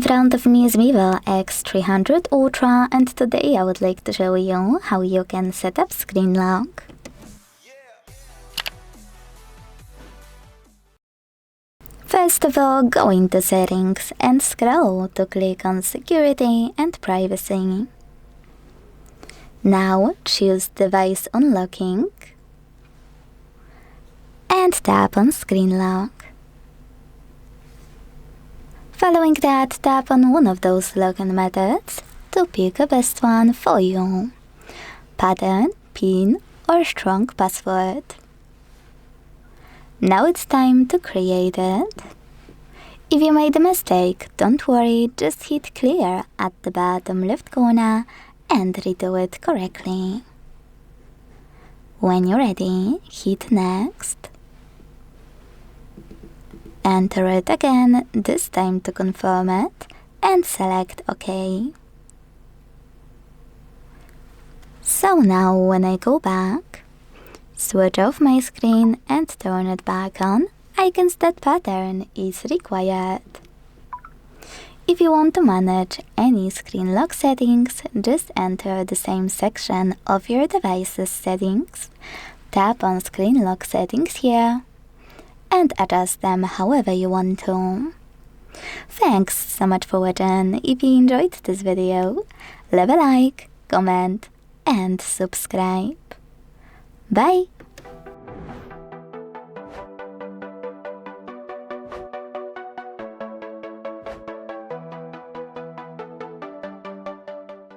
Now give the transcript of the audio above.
front of me is VIVO X300 Ultra, and today I would like to show you how you can set up screen lock. First of all, go into Settings and scroll to click on Security and Privacy. Now choose Device Unlocking and tap on Screen Lock. Following that, tap on one of those login methods to pick a best one for you: pattern, PIN, or strong password. Now it's time to create it. If you made a mistake, don't worry, just hit clear at the bottom left corner and redo it correctly. When you're ready, hit next. Enter it again, this time to confirm it, and select OK. So now when I go back, switch off my screen and turn it back on, icons that pattern is required. If you want to manage any screen lock settings, just enter the same section of your device's settings, tap on screen lock settings here, and adjust them however you want to. Thanks so much for watching. If you enjoyed this video, leave a like, comment, and subscribe. Bye!